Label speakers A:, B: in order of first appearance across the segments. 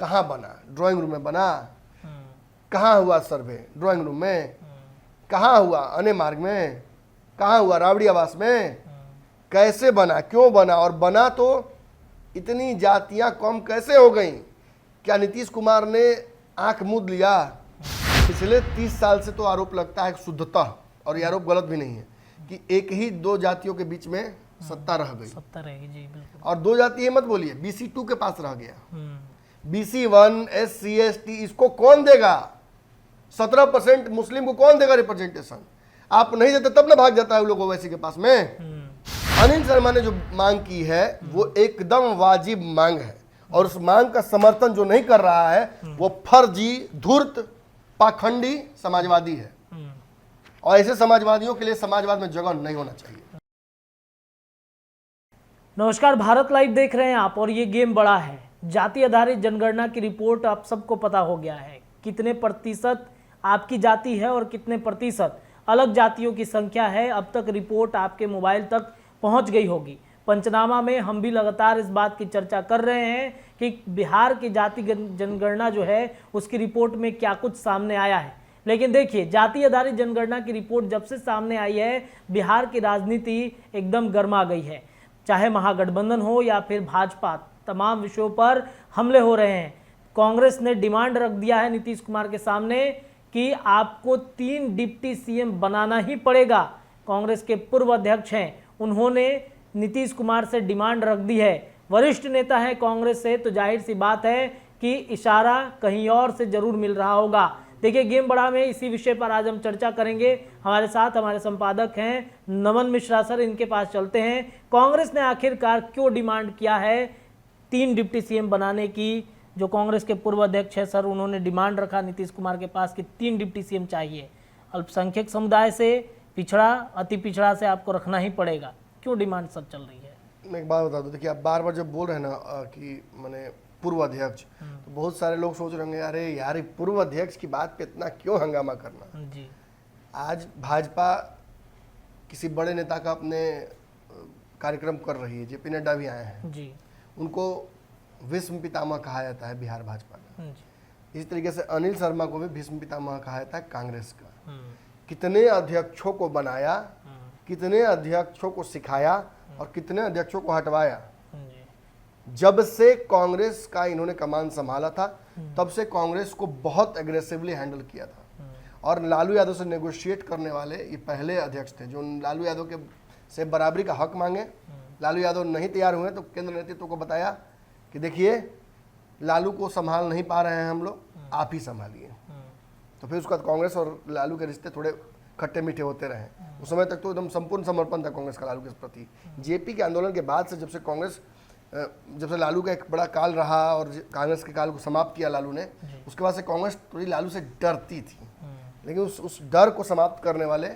A: कहाँ बना? Drawing room में बना। कहाँ हुआ सर्वे? ड्राइंग रूम में। कहाँ हुआ? अने मार्ग में। कहाँ हुआ? रावड़ी आवास में। कैसे बना? क्यों बना? और बना तो इतनी जातियां कम कैसे हो गई? क्या नीतीश कुमार ने आंख मूंद लिया? पिछले 30 साल से तो आरोप लगता है शुद्धतः, और ये आरोप गलत भी नहीं है, कि एक ही दो जातियों के बीच में सत्ता रह गई।
B: सत्ता रहेगी जी, बिल्कुल।
A: और दो जाति ये मत बोलिए, BC2 के पास रह गया। BC1 SC ST इसको कौन देगा? 17% मुस्लिम को कौन देगा रिप्रेजेंटेशन? आप नहीं देते तब ना भाग जाता है लोग ओवैसी के पास में। अनिल शर्मा ने जो मांग की है वो एकदम वाजिब मांग है, और उस मांग का समर्थन जो नहीं कर रहा है वो फर्जी, धूर्त, पाखंडी समाजवादी है, और ऐसे समाजवादियों के लिए समाजवाद में जगह नहीं होना चाहिए।
B: नमस्कार, भारत लाइव देख रहे हैं आप, और ये गेम बड़ा है। जाति आधारित जनगणना की रिपोर्ट आप सबको पता हो गया है, कितने प्रतिशत आपकी जाति है और कितने प्रतिशत अलग जातियों की संख्या है। अब तक रिपोर्ट आपके मोबाइल तक पहुंच गई होगी। पंचनामा में हम भी लगातार इस बात की चर्चा कर रहे हैं कि बिहार की जाति जनगणना जो है उसकी रिपोर्ट में क्या कुछ सामने आया है। लेकिन देखिए, जाति आधारित जनगणना की रिपोर्ट जब से सामने आई है, बिहार की राजनीति एकदम गर्मा गई है। चाहे महागठबंधन हो या फिर भाजपा, तमाम विषयों पर हमले हो रहे हैं। कांग्रेस ने डिमांड रख दिया है नीतीश कुमार के सामने कि आपको 3 डिप्टी CM बनाना ही पड़ेगा। कांग्रेस के पूर्व अध्यक्ष हैं, उन्होंने नीतीश कुमार से डिमांड रख दी है। वरिष्ठ नेता है कांग्रेस से, तो जाहिर सी बात है कि इशारा कहीं और से जरूर मिल रहा होगा। देखिए, गेम बड़ा में इसी विषय पर आज हम चर्चा करेंगे। हमारे साथ हमारे संपादक हैं नमन मिश्रा सर, इनके पास चलते हैं। कांग्रेस ने आखिरकार क्यों डिमांड किया है 3 डिप्टी CM बनाने की? जो कांग्रेस के पूर्व अध्यक्ष है सर, उन्होंने डिमांड रखा नीतीश कुमार के पास कि 3 डिप्टी CM चाहिए। अल्पसंख्यक समुदाय से, पिछड़ा, अति पिछड़ा से आपको रखना ही पड़ेगा। क्यों डिमांड सब चल रही है?
A: मैं एक बात बता दूं, देखिए आप बार बार जब बोल रहे हैं ना कि मैंने पूर्व अध्यक्ष, तो बहुत सारे लोग सोच रहे होंगे अरे यार पूर्व अध्यक्ष की बात पे इतना क्यों हंगामा करना
B: जी।
A: आज भाजपा किसी बड़े नेता का अपने कार्यक्रम कर रही है, JP नड्डा भी आए हैं
B: जी।
A: उनको भीष्म पितामह कहा जाता है बिहार भाजपा का।
B: जी।
A: इस तरीके से अनिल शर्मा को भी भीष्म पितामह कहा जाता है कांग्रेस का। कितने अध्यक्षों को बनाया, कितने अध्यक्षों को सिखाया और कितने अध्यक्षों को हटवाया। जब से कांग्रेस का इन्होंने कमान संभाला था तब से कांग्रेस को बहुत एग्रेसिवली हैंडल किया था, और लालू यादव से नेगोशिएट करने वाले ये पहले अध्यक्ष थे जो लालू यादव के से बराबरी का हक मांगे। लालू यादव नहीं तैयार हुए तो केंद्र नेतृत्व को बताया कि देखिए लालू को संभाल नहीं पा रहे हैं हम लोग, आप ही संभालिए। तो फिर उसके बाद कांग्रेस और लालू के रिश्ते थोड़े खट्टे मीठे होते रहे। उस समय तक तो एकदम संपूर्ण समर्पण था कांग्रेस का लालू के प्रति। JP के आंदोलन के बाद से जब से लालू का एक बड़ा काल रहा और कांग्रेस के काल को समाप्त किया लालू ने, उसके बाद से कांग्रेस थोड़ी लालू से डरती थी, लेकिन उस डर को समाप्त करने वाले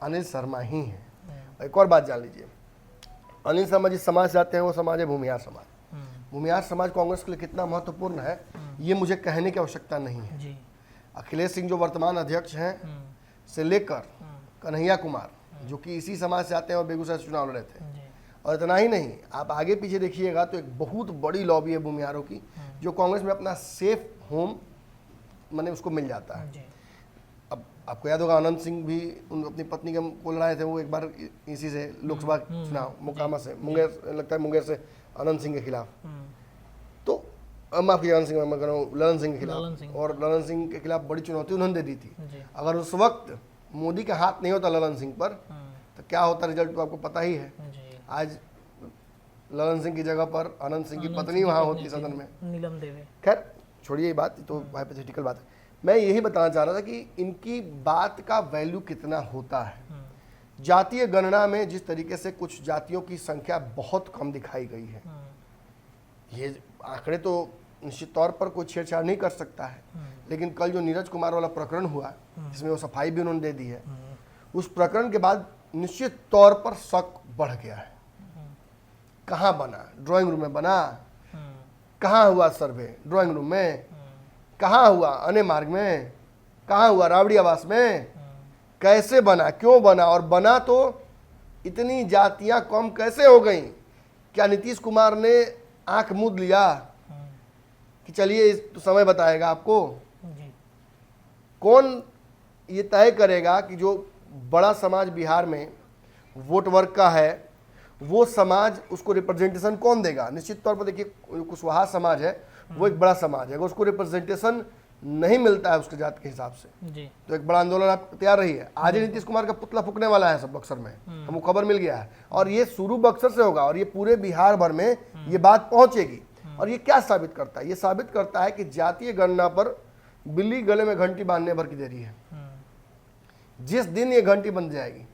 A: अनिल शर्मा ही हैं। एक और बात जान लीजिए, अनिल शर्मा जिस समाज से आते हैं वो समाज है भूमिहार समाज। भूमिहार समाज कांग्रेस के लिए कितना महत्वपूर्ण है ये मुझे कहने की आवश्यकता नहीं है। अखिलेश सिंह जो वर्तमान अध्यक्ष हैं से लेकर कन्हैया कुमार जो कि इसी समाज से आते हैं और बेगूसराय चुनाव लड़े थे, और इतना ही नहीं, आप आगे पीछे देखिएगा तो एक बहुत बड़ी लॉबी है भूमिहारों की जो कांग्रेस में अपना सेफ होम माने उसको मिल जाता है। अब आपको याद होगा आनंद सिंह भी अपनी पत्नी के को लड़ाए थे, वो एक बार इसी से लोकसभा चुनाव मोकामा से मुंगेर, लगता है मुंगेर से आनंद सिंह के खिलाफ, तो माफ कीजिए आनंद सिंह मैं कह रहा हूँ ललन सिंह के खिलाफ, और ललन सिंह के खिलाफ बड़ी चुनौती उन्होंने दे दी थी। अगर उस वक्त मोदी का हाथ नहीं होता ललन सिंह पर तो क्या होता रिजल्ट तो आपको पता ही है। आज ललन सिंह की जगह पर आनंद सिंह की पत्नी वहां होती सदन में,
B: नीलम देवी।
A: खैर छोड़िए ये बात, तो हाइपोथेटिकल बात है। मैं यही बताना चाह रहा था कि इनकी बात का वैल्यू कितना होता है। जातीय गणना में जिस तरीके से कुछ जातियों की संख्या बहुत कम दिखाई गई है, ये आंकड़े तो निश्चित तौर पर कोई छेड़छाड़ नहीं कर सकता है, लेकिन कल जो नीरज कुमार वाला प्रकरण हुआ जिसमें वो सफाई भी उन्होंने दे दी है, उस प्रकरण के बाद निश्चित तौर पर शक बढ़ गया है। कहाँ बना? ड्राइंग रूम में बना। कहाँ हुआ सर्वे? ड्राइंग रूम में। कहाँ हुआ? अने मार्ग में। कहाँ हुआ? रावड़ी आवास में। कैसे बना? क्यों बना? और बना तो इतनी जातियां कम कैसे हो गई? क्या नीतीश कुमार ने आंख मूंद लिया? कि चलिए इस तो समय बताएगा आपको।
B: जी
A: कौन ये तय करेगा कि जो बड़ा समाज बिहार में वोट वर्क का है, वो समाज उसको रिप्रेजेंटेशन कौन देगा? निश्चित तौर पर देखिए, कुशवाहा समाज है, वो एक बड़ा समाज है, अगर उसको रिप्रेजेंटेशन नहीं मिलता है उसके जात के हिसाब से,
B: जी
A: तो एक बड़ा आंदोलन आप तैयार रही है। आज ही नीतीश कुमार का पुतला फूकने वाला है सब बक्सर में, हमको खबर मिल गया है, और ये शुरू बक्सर से होगा और ये पूरे बिहार भर में ये बात पहुंचेगी। और ये क्या साबित करता है? ये साबित करता है कि जातीय गणना पर बिल्ली गले में घंटी बांधने भर की देरी है। जिस दिन ये घंटी बन जाएगी,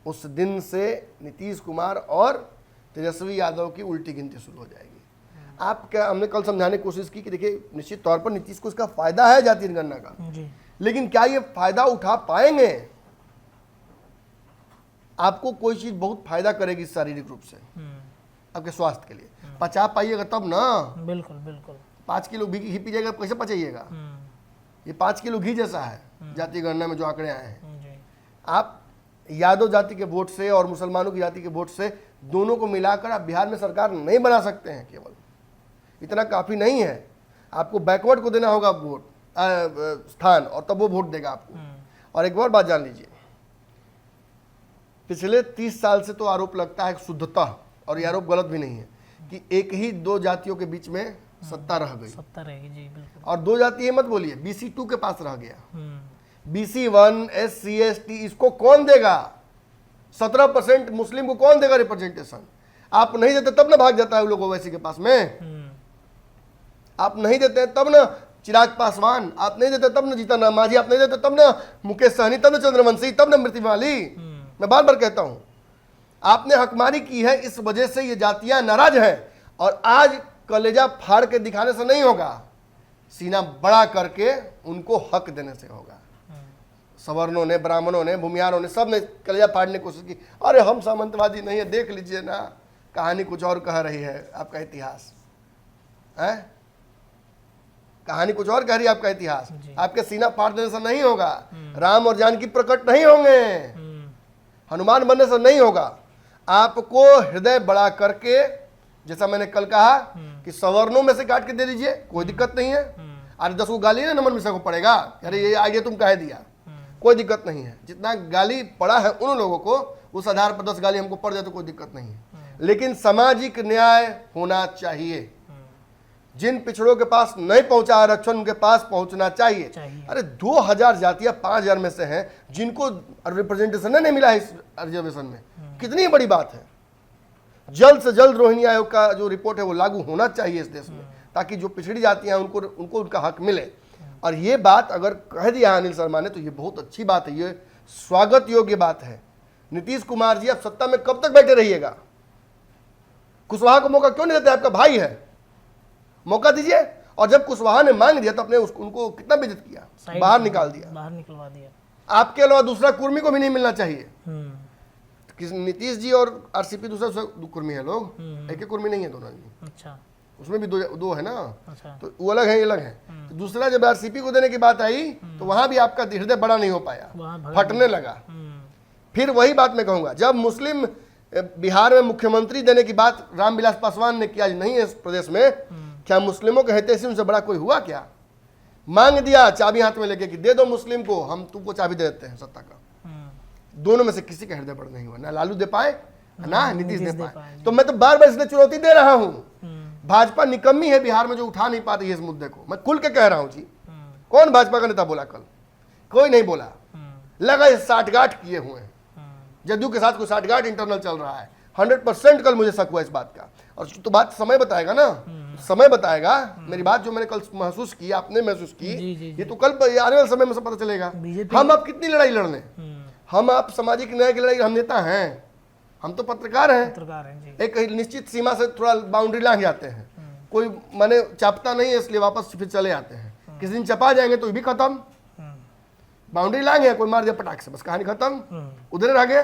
A: उस दिन से नीतीश कुमार और तेजस्वी यादव की उल्टी गिनती शुरू हो जाएगी। आप क्या, हमने कल समझाने की कोशिश की कि देखिए, निश्चित तौर पर नीतीश को इसका फायदा है जातीय गणना का,
B: जी
A: लेकिन क्या ये फायदा उठा पाएंगे? आपको कोई चीज बहुत फायदा करेगी शारीरिक रूप से, आपके स्वास्थ्य के लिए। पचा पाइएगा तब ना।
B: बिल्कुल बिल्कुल।
A: 5 किलो घी पी जाएगा, कैसे पचाइएगा? ये 5 किलो घी जैसा है जातीय गणना में जो आंकड़े आए हैं।
B: जी
A: आप यादव जाति के वोट से और मुसलमानों की जाति के वोट से दोनों को मिलाकर आप बिहार में सरकार नहीं बना सकते हैं। केवल इतना काफ़ी नहीं है, आपको बैकवर्ड को देना होगा वोट स्थान, और तब वो वोट देगा आपको। और एक और बात जान लीजिए, पिछले 30 साल से तो आरोप लगता है शुद्धता, और ये आरोप गलत भी नहीं है, कि एक ही दो जातियों के बीच में सत्ता रह गई।
B: सत्ता रहेगी जी बिल्कुल।
A: और दो जाति ये मत बोलिए, BC2 के पास रह गया। BC1 SC ST इसको कौन देगा? 17% मुस्लिम को कौन देगा रिप्रेजेंटेशन? आप नहीं देते तब ना भाग जाता है लोग ओवैसी के पास में। आप नहीं देते तब ना चिराग पासवान, आप नहीं देते तब ना जीतन राम मांझी, आप नहीं देते तब ना मुकेश सहनी, तब ना चंद्रवंशी, तब ना मृति माली। मैं बार बार कहता हूं, आपने हकमारी की है, इस वजह से ये जातियां नाराज हैं। और आज कलेजा फाड़ के दिखाने से नहीं होगा, सीना बड़ा करके उनको हक देने से होगा। सवर्णों ने, ब्राह्मणों ने, भूमियारों ने, सब ने कलेजा फाड़ने की कोशिश की। अरे हम सामंतवादी नहीं है, देख लीजिए ना, कहानी कुछ और कह रही है आपका इतिहास है, कहानी कुछ और कह रही है आपका इतिहास। आपके सीना फाड़ देने से नहीं होगा, राम और जानकी प्रकट नहीं होंगे, हनुमान बनने से नहीं होगा। आपको हृदय बड़ा करके, जैसा मैंने कल कहा कि सवर्णों में से काट के दे दीजिए, कोई दिक्कत नहीं है। अरे 10 को गाली ना नमन मिश्रा को पड़ेगा, अरे ये आइडिया तुम कह दिया, कोई दिक्कत नहीं है। जितना गाली पड़ा है उन लोगों को, उस आधार पर 10 गाली हमको पड़ जाए तो कोई दिक्कत नहीं है। लेकिन सामाजिक न्याय होना चाहिए। जिन पिछड़ों के पास नहीं पहुंचा आरक्षण, उनके पास पहुंचना चाहिए। अरे 2000 जातियां 5000 में से हैं जिनको रिप्रेजेंटेशन नहीं मिला है इस रिजर्वेशन में, कितनी बड़ी बात है। जल्द से जल्द रोहिणी आयोग का जो रिपोर्ट है वो लागू होना चाहिए इस देश में, ताकि जो पिछड़ी जातियां हैं उनको उनका हक मिले। और ये बात अगर कह दिया अनिल शर्मा ने तो ये बहुत अच्छी बात है, ये स्वागत योग्य बात है। नीतीश कुमार जी, आप सत्ता में कब तक बैठे रहिएगा? कुशवाहा को मौका क्यों नहीं देते? आपका भाई है, मौका दीजिए। और जब कुशवाहा ने मांग दिया तो अपने उनको कितना बेइज्जत किया, बाहर निकाल दिया,
B: बाहर निकलवा दिया।
A: आपके अलावा दूसरा कुर्मी को भी नहीं मिलना चाहिए। नीतीश जी और RCP दूसरा कुर्मी है, लोग एक ही कुर्मी नहीं है दोनों।
B: अच्छा,
A: उसमें भी दो है ना।
B: अच्छा,
A: तो वो अलग है, ये अलग है। तो दूसरा जब RCP को देने की बात आई तो वहां भी आपका हृदय बड़ा नहीं हो पाया, फटने लगा। फिर वही बात मैं कहूंगा, जब मुस्लिम बिहार में मुख्यमंत्री देने की बात रामविलास पासवान ने किया, नहीं है इस प्रदेश में, क्या मुस्लिमों के हितैषी उनसे बड़ा कोई हुआ क्या? मांग दिया चाबी हाथ में लेके कि दे दो मुस्लिम को, हम तुमको चाबी दे देते हैं सत्ता का। दोनों में से किसी का हृदय बड़ा नहीं हुआ, ना लालू दे पाए ना नीतीश दे पाए। तो मैं तो बार बार इसलिए चुनौती दे रहा हूं, भाजपा निकम्मी है बिहार में जो उठा नहीं पाती है इस मुद्दे को। मैं खुल के कह रहा हूं जी। कौन भाजपा का नेता बोला कल? कोई नहीं बोला। लगा ये साठगांठ किए हुए हैं, जदयू के साथ कोई साठगांठ इंटरनल चल रहा है। 100% कल मुझे शक हुआ इस बात का। और तो बात समय बताएगा ना, समय बताएगा। मेरी बात जो मैंने कल महसूस की, आपने महसूस की, ये तो कल आने वाले समय में सब पता चलेगा। हम अब कितनी लड़ाई लड़ने, हम आप सामाजिक न्याय की लड़ाई, हम नेता हैं, हम तो पत्रकार हैं। एक निश्चित सीमा से थोड़ा बाउंड्री लांघ जाते हैं, कोई माने चापता नहीं है इसलिए वापस फिर चले आते हैं। किसी दिन चपा जाएंगे तो भी खत्म, बाउंड्री लांघे, कोई मार दिया पटाख से, बस कहानी खत्म, उधर रह गए।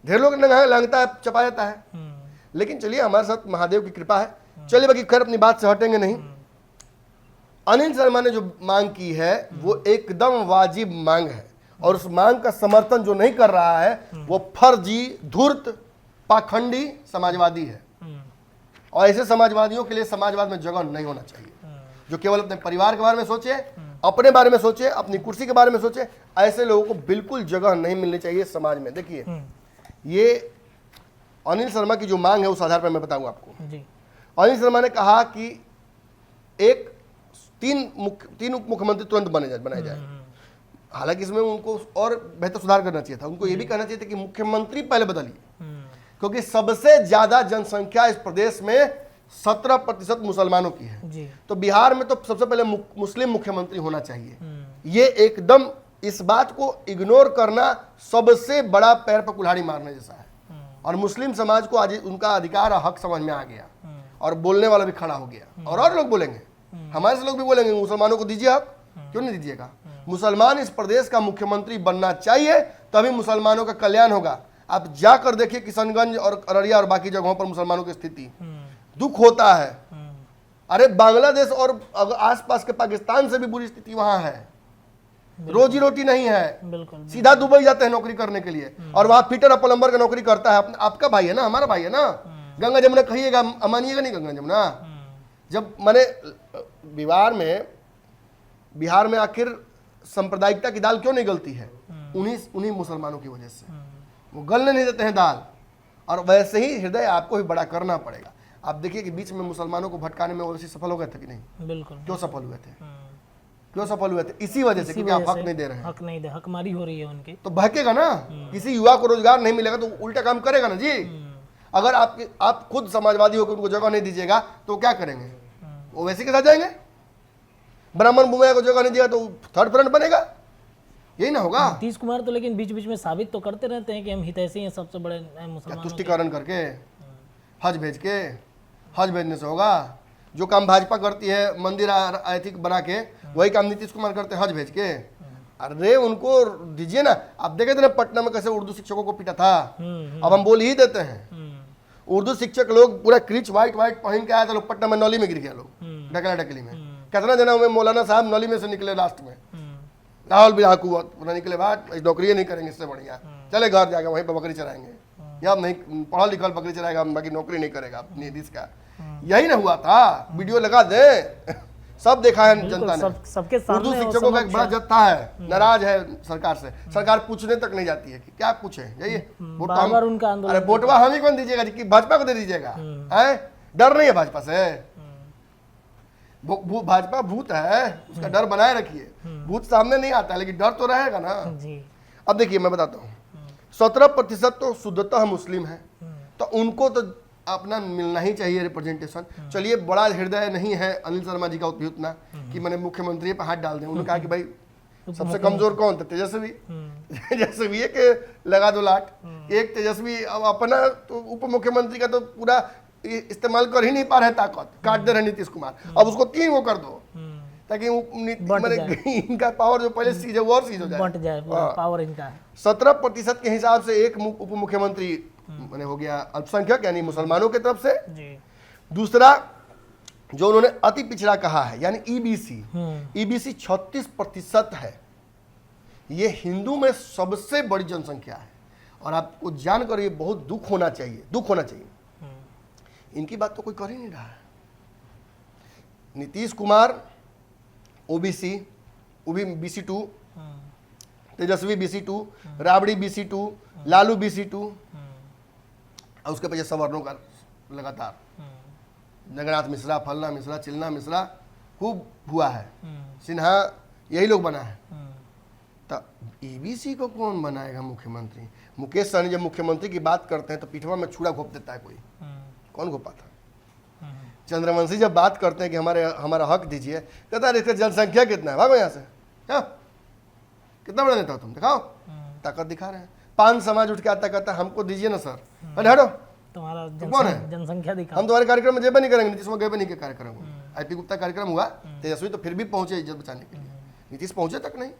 A: ढेर लोग लांघता है, चपा जाता है। लेकिन चलिए, हमारे साथ महादेव की कृपा है। चलिए, बाकी खैर अपनी बात से हटेंगे नहीं। अनिल शर्मा ने जो मांग की है वो एकदम वाजिब मांग है, और उस मांग का समर्थन जो नहीं कर रहा है वो फर्जी, धूर्त, पाखंडी समाजवादी है। और ऐसे समाजवादियों के लिए समाजवाद में जगह नहीं होना चाहिए, जो केवल अपने परिवार के बारे में सोचे, अपने बारे में सोचे, अपनी कुर्सी के बारे में सोचे। ऐसे लोगों को बिल्कुल जगह नहीं मिलनी चाहिए समाज में। देखिए, ये अनिल शर्मा की जो मांग है उस आधार पर मैं बताऊंगा आपको
B: जी।
A: अनिल शर्मा ने कहा कि तीन उप मुख्यमंत्री तुरंत बनाए जाए। हालांकि इसमें उनको और बेहतर सुधार करना चाहिए था। उनको ये भी कहना चाहिए था कि मुख्यमंत्री पहले बदलिए, क्योंकि सबसे ज्यादा जनसंख्या इस प्रदेश में 17% मुसलमानों की है
B: जी।
A: तो बिहार में तो सबसे पहले मुस्लिम मुख्यमंत्री होना चाहिए। ये एकदम इस बात को इग्नोर करना सबसे बड़ा पैर पर कुल्हाड़ी मारने जैसा है। और मुस्लिम समाज को आज उनका अधिकार और हक समझ में आ गया और बोलने वाला भी खड़ा हो गया। और लोग बोलेंगे, हमारे से लोग भी बोलेंगे, मुसलमानों को दीजिए हक, क्यों नहीं दीजिएगा? मुसलमान इस प्रदेश का मुख्यमंत्री बनना चाहिए, तभी मुसलमानों का कल्याण होगा। आप जाकर देखिए किशनगंज और अररिया और बाकी जगहों पर मुसलमानों की स्थिति, दुख होता है। अरे बांग्लादेश और आसपास के पाकिस्तान से भी बुरी स्थिति वहां है, रोजी रोटी नहीं है।
B: बिल्कुल।
A: सीधा दुबई जाते हैं नौकरी करने के लिए और वहां फिटर और प्लम्बर का नौकरी करता है। आपका भाई है ना, हमारा भाई है ना। गंगा जमुना कहिएगा, मानिएगा नहीं गंगा जमुना। जब मैंने बिहार में आखिर सांप्रदायिकता की दाल क्यों नहीं गलती है? उन्हीं मुसलमानों की वजह से वो गलने नहीं देते हैं दाल। और वैसे ही हृदय आपको भी बड़ा करना पड़ेगा। आप देखिए कि बीच में मुसलमानों को भटकाने में ओवैसी सफल हो गए थे कि नहीं?
B: बिल्कुल।
A: क्यों सफल हुए थे? क्यों सफल हुए थे? इसी वजह से, क्योंकि आप हक नहीं दे रहे हैं।
B: हक नहीं दे, हकमारी हो रही है उनकी।
A: तो बहकेगा ना। किसी युवा को रोजगार नहीं मिलेगा तो उल्टा काम करेगा ना जी। अगर आप खुद समाजवादी होकर उनको जगह नहीं दीजिएगा तो क्या करेंगे? वो वैसे के साथ जाएंगे। ब्राह्मण बुमैया को जगह नहीं दिया तो थर्ड फ्रंट बनेगा, यही ना होगा।
B: नीतीश कुमार तो लेकिन बीच बीच में साबित तो करते रहते हैं कि हम हितैषी हैं, सबसे बड़े मुसलमान।
A: तुष्टिकरण करके, हज भेज के, हज भेजने से होगा? जो काम भाजपा करती है मंदिर ऐतिक बना के, वही काम नीतीश कुमार करते हैं हज भेज के। अरे उनको दीजिए ना। आप देखे थे ना पटना में कैसे उर्दू शिक्षकों को पीटा था। अब हम बोल ही देते हैं। उर्दू शिक्षक लोग पूरा क्रीच व्हाइट पहन के आया था, लोग पटना में नौली में गिर गया, लोग ढकला ढकली में। कितना जना में मौलाना साहब नौली में से निकले लास्ट में। राहुल बिहाकू पूरा निकले, बात नौकरी नहीं करेंगे, इससे बढ़िया चले घर जाके वहीं पर बकरी चराएंगे। या नहीं पढ़ा लिखा बकरी चराएगा, बाकी नौकरी नहीं करेगा नीतीश का। यही ना हुआ था? वीडियो लगा दे, सब देखा है जनता ने।
B: सबके सामने
A: उर्दू शिक्षकों का एक बड़ा जत्था है, नाराज है सरकार से। सरकार पूछने तक नहीं जाती है कि क्या पूछे, जाइए
B: बार उनका आंदोलन।
A: अरे वोटवा हम ही कौन दीजिएगा जी, भाजपा को दे दीजिएगा? डर नहीं है भाजपा से? भाजपा भूत है, उसका डर बनाए रखिए। भूत सामने नहीं आता, लेकिन डर तो रहेगा ना
B: जी।
A: अब देखिए मैं बताता हूँ, 17% तो शुद्धतः मुस्लिम है, तो उनको तो अपना मिलना ही चाहिए रिप्रेजेंटेशन। चलिए, बड़ा हृदय नहीं है अनिल शर्मा जी का उतना कि मैंने मुख्यमंत्री पे हाथ डाल दें। उन्होंने कहा कि भाई सबसे कमजोर कौन था? तेजस्वी। तेजस्वी के लगा दो लाट। एक तेजस्वी अपना तो उप मुख्यमंत्री का तो पूरा इस्तेमाल कर ही नहीं पा रहे, ताकत काट दे रहे नीतीश कुमार। अब उसको 3 वो कर दो ताकि इनका पावर जो पहले सीज है वो और सीज हो जाए,
B: बंट जाए पावर इनका है।
A: 17% के हिसाब से एक उप मुख्यमंत्री मैंने हो गया अल्पसंख्यक, यानी मुसलमानों की तरफ से जी। दूसरा जो उन्होंने अति पिछड़ा कहा है, यानी ईबीसी 36% है। ये हिंदू में सबसे बड़ी जनसंख्या है। और आपको जानकर ये बहुत दुख होना चाहिए। इनकी बात तो कोई कर ही नहीं रहा है। नीतीश कुमार ओबीसी, BC2, तेजस्वी BC2, Rabri BC2, Lalu BC2, और उसके पीछे सवर्णों का लगातार जगन्नाथ मिश्रा, फलना मिश्रा, चिलना मिश्रा खूब हुआ है। सिन्हा यही लोग बना है। तो ईबीसी को कौन बनाएगा मुख्यमंत्री? मुकेश सहनी जब मुख्यमंत्री की बात करते हैं तो पीठवा में छुरा घोप देता है कोई। कौन घोपा था? चंद्रवंशी जब बात करते हैं कि हमारा हक दीजिए, कहता है इसका जनसंख्या कितना है, भागो यहाँ से। कितना बड़ा नेता हो तुम, दिखाओ। ताकत दिखा रहे हैं। 5 समाज उठ के आता कहता है हमको दीजिए ना सर। अरे हटो,
B: तुम्हारा
A: कौन है?
B: जनसंख्या दिखा।
A: हम तुम्हारे कार्यक्रम में जेबे नहीं करेंगे। नीतीश में गए नहीं के कार्यक्रम को। आईपी गुप्ता कार्यक्रम हुआ, तेजस्वी तो फिर भी पहुंचे इज्जत बचाने के लिए, नीतीश पहुंचे तक नहीं।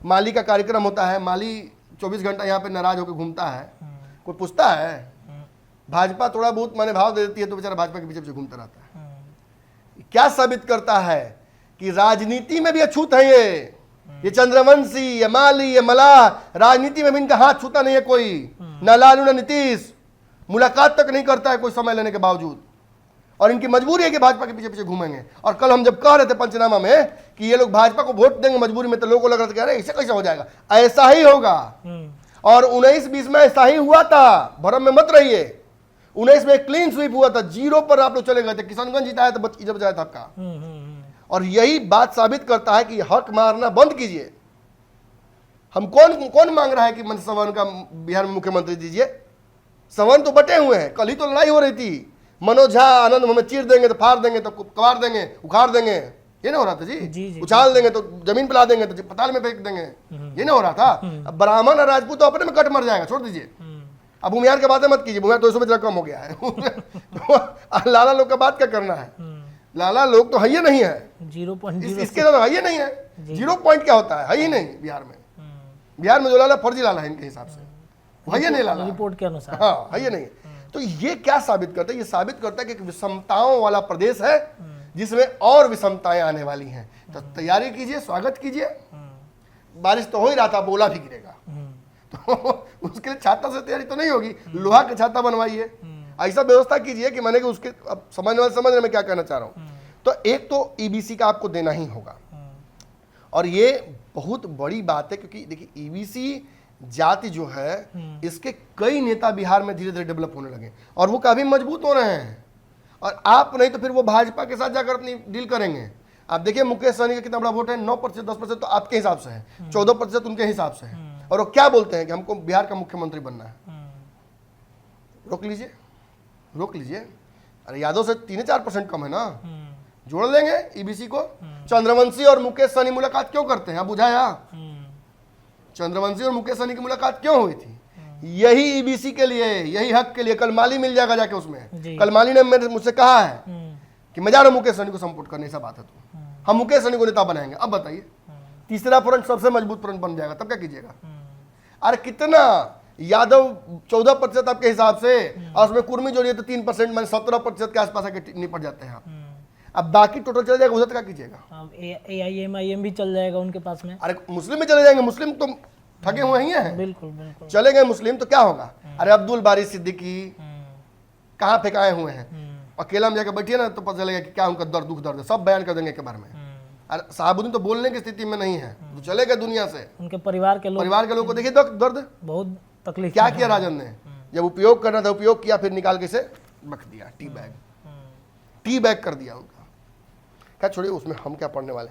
A: माली का कार्यक्रम होता है, माली 24 घंटा यहाँ पे नाराज होकर घूमता है, कोई पूछता है? भाजपा थोड़ा बहुत माने भाव दे देती है तो बेचारा भाजपा के पीछे पीछे घूमता रहता है। क्या साबित करता है कि राजनीति में भी अछूत है ये चंद्रवंशी, ये माली, ये मलाह, राजनीति में भी इनका हाथ छूता नहीं है कोई, न लालू न नीतीश। मुलाकात तक नहीं करता है कोई समय लेने के बावजूद, और इनकी मजबूरी है कि भाजपा के पीछे पीछे घूमेंगे। और कल हम जब कह रहे थे पंचनामा में कि ये लोग भाजपा को वोट देंगे मजबूरी में, तो लोगों को लग रहा था कि अरे ऐसे कैसे हो जाएगा, ऐसा ही होगा। और 19-20 में ऐसा ही हुआ था, भरम में मत रहिए। 19 में क्लीन स्वीप हुआ था, 0 पर आप लोग चले गए थे, किशनगंज जिताया था, इधर बचाया था आपका। और यही बात साबित करता है कि हक मारना बंद कीजिए। हम कौन मांग रहा है कि मनसुख सवन का बिहार में मुख्यमंत्री दीजिए? सवन तो बटे हुए हैं, कल ही तो लड़ाई हो रही थी, मनोज झा आनंद हमें चीर देंगे तो फाड़ देंगे तो कबाड़ देंगे, उखाड़ देंगे, ये ना हो रहा था जी। उछाल देंगे तो जमीन पिला देंगे तो पताल में फेंक देंगे, ये ना हो रहा था। अब ब्राह्मण और राजपूत तो अपने में कट मर जाएगा, छोड़ दीजिए। अब भूमिहार की बातें मत कीजिए, भूमिहार 200 में कम हो गया है। तो लाला लोग का बात क्या करना है, लाला लोग तो है ही नहीं है,
B: 0.0
A: इसके तो है ही नहीं है। 0 पॉइंट क्या होता है ही नहीं बिहार में। बिहार में जो लाला फर्जी लाला है इनके हिसाब से, है ही नहीं लाला
B: रिपोर्ट के अनुसार।
A: हाँ, है ही नहीं। तो ये क्या साबित करता है? ये साबित करता है कि एक विषमताओं वाला प्रदेश है जिसमें और विषमताएं आने वाली हैं। तो तैयारी कीजिए, स्वागत कीजिए। बारिश तो हो ही रहा था, बोला भी गिरेगा, तो उसके लिए छाता से तैयारी तो नहीं होगी, लोहा का छाता बनवाइए, ऐसा व्यवस्था कीजिए कि मैंने कि उसके अब समझने वाले समझ रहे मैं क्या कहना चाह रहा हूँ। तो एक तो ईबीसी का आपको देना ही होगा, और ये बहुत बड़ी बात है, क्योंकि देखिए ईबीसी जाति जो है इसके कई नेता बिहार में धीरे धीरे डेवलप होने लगे और वो काफी मजबूत हो रहे हैं। और आप नहीं तो फिर वो भाजपा के साथ जाकर अपनी डील करेंगे। आप देखिए मुकेश सहनी का कितना बड़ा वोट है, 9%, 10% तो आपके हिसाब से है, 14% उनके हिसाब से है। और वो क्या बोलते हैं कि हमको बिहार का मुख्यमंत्री बनना है। रोक लीजिए, रोक लीजिए। अरे यादव से 3-4% कम है ना, जोड़ लेंगे ईबीसी को। चंद्रवंशी और मुकेश सहनी मुलाकात क्यों करते हैं, बुझाया? चंद्रवंशी और मुकेश सहनी की मुलाकात क्यों हुई थी? यही ईबीसी के लिए, यही हक के लिए। कल माली मिल जाएगा जाके उसमें। कल माली ने मुझसे कहा है कि मैं जा रहा हूं मुकेश सहनी को सपोर्ट करने, ऐसा बात है तो हम मुकेश सहनी को नेता बनाएंगे। अब बताइए, तीसरा फ्रंट सबसे मजबूत फ्रंट बन जाएगा, तब क्या कीजिएगा? अरे कितना यादव 14% आपके हिसाब से, और उसमें कुर्मी जोड़िए तो 3%, मैंने 17% के आसपास आके निपट जाते हैं आप। अब बाकी टोटल चले जाएगा, उधर क्या कीजिएगा?
B: AIM भी चल जाएगा उनके पास में।
A: अरे मुस्लिम में चले जाएंगे, मुस्लिम तो ठगे हुए ही हैं।
B: बिल्कुल बिल्कुल।
A: चले गए मुस्लिम तो क्या होगा? अरे अब्दुल बारी सिद्दीकी कहाँ फेंकाए हुए हैं, अकेला में जाकर बैठिए ना तो पता चलेगा कि क्या उनका दर्द दुख दर्द है, सब बयान कर देंगे के बारे में। अरे साहबुद्दीन तो बोलने की स्थिति में नहीं है, तो चले गए दुनिया से।
B: उनके परिवार के लोग
A: को देखिए दर्द,
B: बहुत तकलीफ।
A: क्या किया राजन ने? जब उपयोग करना था उपयोग किया, फिर निकाल के से रख दिया, टी बैग कर दिया उनका। क्या छोड़िए, उसमें हम क्या पढ़ने वाले।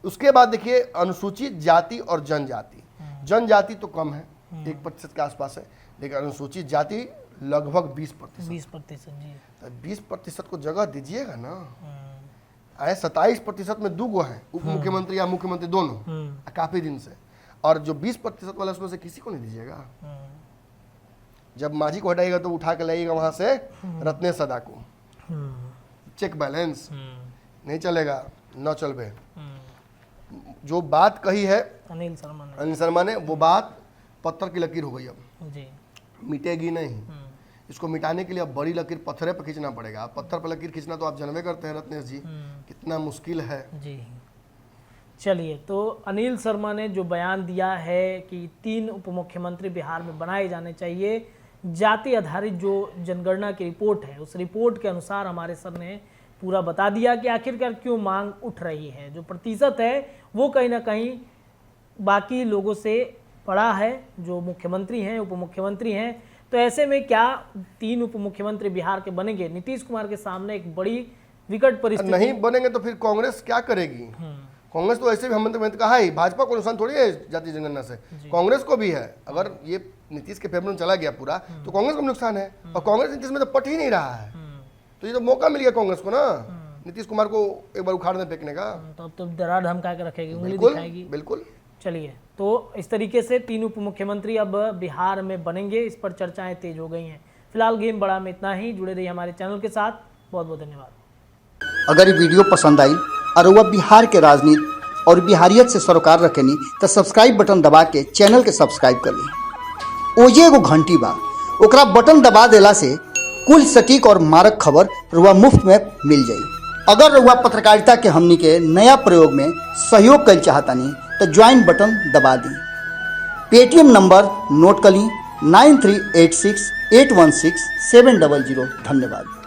A: उसके बाद देखिए अनुसूचित जाति और जनजाति। जनजाति तो कम है, 1% के आसपास है, लेकिन अनुसूचित जाति लगभग 20%।
B: 20% जी।
A: तो 20% को जगह दीजिएगा ना। आए 27% में 2 है, उप मुख्यमंत्री या मुख्यमंत्री दोनों, काफी दिन से। और जो 20% वाला उसमें से किसी को नहीं दीजिएगा। जब माझी को हटाइएगा तो उठा के लाइएगा वहां से रत्नेश सदा को। चेक बैलेंस नहीं चलेगा, न चलबे। जो बात कही है अनिल शर्मा ने, वो बात पत्थर की लकीर हो गई, अब
B: जी
A: मिटेगी नहीं। इसको मिटाने के लिए अब बड़ी लकीर पत्थरे पर खींचना पड़ेगा। पत्थर पर लकीर खींचना तो आप जानवे करते हैं रत्नेश जी, कितना मुश्किल है
B: जी। चलिए, तो अनिल शर्मा ने जो बयान दिया है कि 3 उप मुख्यमंत्री बिहार में बनाए जाने चाहिए, जाति आधारित जो जनगणना की रिपोर्ट है, उस रिपोर्ट के अनुसार हमारे सर ने पूरा बता दिया कि आखिरकार क्यों मांग उठ रही है। जो प्रतिशत है वो कहीं ना कहीं बाकी लोगों से बड़ा है, जो मुख्यमंत्री हैं, उप मुख्यमंत्री हैं। तो ऐसे में क्या 3 उप मुख्यमंत्री बिहार के बनेंगे? नीतीश कुमार के सामने एक बड़ी विकट परिस्थिति।
A: नहीं बनेंगे तो फिर कांग्रेस क्या करेगी? कांग्रेस तो ऐसे भी हमने कहा है, भाजपा को नुकसान थोड़ी है जाति जनगणना से, कांग्रेस को भी है। अगर ये नीतीश के फेवर में चला गया पूरा तो कांग्रेस को नुकसान है, और कांग्रेस नीतीश में तो पट ही नहीं रहा है। तो ये तो मौका मिल गया कांग्रेस को ना, नीतीश कुमार को एक बार उखाड़ने फेंकने का।
B: तो अब तो डरा धमका के रखेगी, उंगली दिखाएगी।
A: बिल्कुल।
B: चलिए, तो इस तरीके से 3 उप मुख्यमंत्री अब बिहार में बनेंगे, इस पर चर्चाएं तेज हो गई हैं। फिलहाल गेम बड़ा में इतना ही। जुड़े रहिए हमारे चैनल के साथ। बहुत बहुत धन्यवाद।
C: अगर ये वीडियो पसंद आई और वह बिहार के राजनीति और बिहारियत से सरोकार रखेनी तो सब्सक्राइब बटन दबा के चैनल के सब्सक्राइब कर ली। ओजे एगो घंटी बा, ओकरा बटन दबा देला से कुल सटीक और मारक खबर रुआ मुफ्त में मिल जाई। अगर रुआ पत्रकारिता के हमनी के नया प्रयोग में सहयोग कर चाहतानी तो ज्वाइन बटन दबा दी। पेटीएम नंबर नोट कर ली 9386 816-700। धन्यवाद।